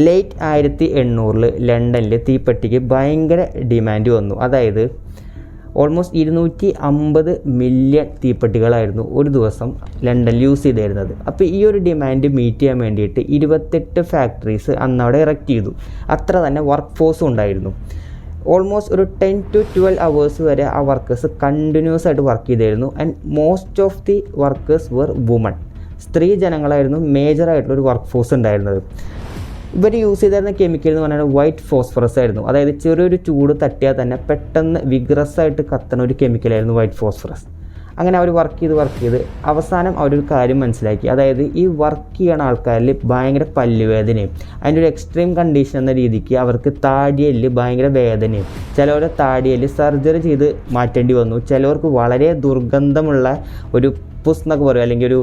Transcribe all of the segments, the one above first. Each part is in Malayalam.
ലേറ്റ് 1800 ലണ്ടനിൽ തീപ്പെട്ടിക്ക് ഭയങ്കര ഡിമാൻഡ് വന്നു. അതായത് ഓൾമോസ്റ്റ് 250 മില്യൺ തീപ്പെട്ടികളായിരുന്നു ഒരു ദിവസം ലണ്ടനിൽ യൂസ് ചെയ്തിരുന്നത്. അപ്പോൾ ഈ ഒരു ഡിമാൻഡ് മീറ്റ് ചെയ്യാൻ വേണ്ടിയിട്ട് 28 ഫാക്ടറീസ് അന്നവിടെ ഇറക്റ്റ് ചെയ്തു. അത്ര തന്നെ വർക്ക് ഫോഴ്സും ഉണ്ടായിരുന്നു. ഓൾമോസ്റ്റ് ഒരു 10 to 12 hours വരെ ആ വർക്കേഴ്സ് കണ്ടിന്യൂസ് ആയിട്ട് വർക്ക് ചെയ്തിരുന്നു. And most of the workers were woman. സ്ത്രീ ജനങ്ങളായിരുന്നു മേജറായിട്ടുള്ളൊരു വർക്ക് ഫോഴ്സ് ഉണ്ടായിരുന്നത്. ഇവർ യൂസ് ചെയ്തിരുന്ന കെമിക്കൽ എന്ന് പറഞ്ഞാൽ വൈറ്റ് ഫോസ്ഫറസ് ആയിരുന്നു. അതായത് ചെറിയൊരു ചൂട് തട്ടിയാൽ തന്നെ പെട്ടെന്ന് വിഗ്രസ് ആയിട്ട് കത്തുന്ന ഒരു കെമിക്കലായിരുന്നു വൈറ്റ് ഫോസ്ഫറസ്. അങ്ങനെ അവർ വർക്ക് ചെയ്ത് അവസാനം അവരൊരു കാര്യം മനസ്സിലാക്കി. അതായത് ഈ വർക്ക് ചെയ്യണ ആൾക്കാരിൽ ഭയങ്കര പല്ലുവേദനയും അതിൻ്റെ ഒരു എക്സ്ട്രീം കണ്ടീഷൻ എന്ന രീതിക്ക് അവർക്ക് താടിയല് ഭയങ്കര വേദനയും, ചിലവരുടെ താടിയല് സർജറി ചെയ്ത് മാറ്റേണ്ടി വന്നു. ചിലവർക്ക് വളരെ ദുർഗന്ധമുള്ള ഒരു പുസ് എന്നൊക്കെ പറയും, അല്ലെങ്കിൽ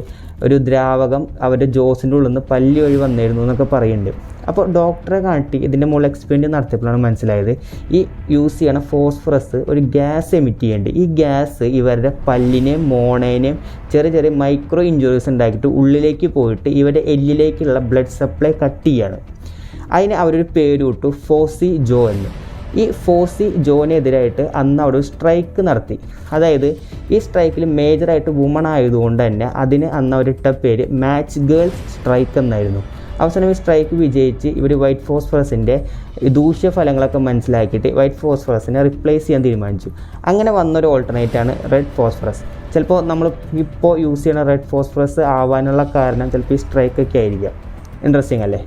ഒരു ദ്രാവകം അവരുടെ ജോസിൻ്റെ ഉള്ളിൽ നിന്ന് പല്ലി വഴി വന്നിരുന്നു എന്നൊക്കെ പറയുന്നുണ്ട്. അപ്പോൾ ഡോക്ടറെ കാട്ടി ഇതിൻ്റെ മുകളിൽ എക്സ്പെരിമെൻറ്റ് നടത്തിയപ്പോഴാണ് മനസ്സിലായത് ഈ യൂസ് ചെയ്യണ ഫോസ്ഫറസ് ഒരു ഗ്യാസ് എമിറ്റ് ചെയ്യുന്നുണ്ട്. ഈ ഗ്യാസ് ഇവരുടെ പല്ലിനെയും മോണേനെയും ചെറിയ ചെറിയ മൈക്രോ ഇഞ്ചുറീസ് ഉണ്ടാക്കിയിട്ട് ഉള്ളിലേക്ക് പോയിട്ട് ഇവരുടെ എല്ലിലേക്കുള്ള ബ്ലഡ് സപ്ലൈ കട്ട് ചെയ്യാണ്. അതിന് അവരൊരു പേര് വിട്ടു ഫോസി ജോ എന്ന്. ഈ ഫോസി ജോനെതിരായിട്ട് അന്ന് അവിടെ ഒരു സ്ട്രൈക്ക് നടത്തി. അതായത് ഈ സ്ട്രൈക്കിൽ മേജറായിട്ട് വുമൺ ആയതുകൊണ്ട് തന്നെ അതിന് അന്ന് അവരിട്ട പേര് മാച്ച് ഗേൾസ് സ്ട്രൈക്ക് എന്നായിരുന്നു. അവസാനം ഈ സ്ട്രൈക്ക് വിജയിച്ച് ഇവർ വൈറ്റ് ഫോസ്ഫറസിൻ്റെ ദൂഷ്യഫലങ്ങളൊക്കെ മനസ്സിലാക്കിയിട്ട് വൈറ്റ് ഫോസ്ഫറസിനെ റിപ്ലേസ് ചെയ്യാൻ തീരുമാനിച്ചു. അങ്ങനെ വന്നൊരു ഓൾട്ടർനേറ്റാണ് റെഡ് ഫോസ്ഫറസ്. ചിലപ്പോൾ നമ്മൾ ഇപ്പോൾ യൂസ് ചെയ്യുന്ന റെഡ് ഫോസ്ഫറസ് ആവാനുള്ള കാരണം ചിലപ്പോൾ ഈ സ്ട്രൈക്കൊക്കെ ആയിരിക്കാം. ഇൻട്രസ്റ്റിംഗ് അല്ലേ?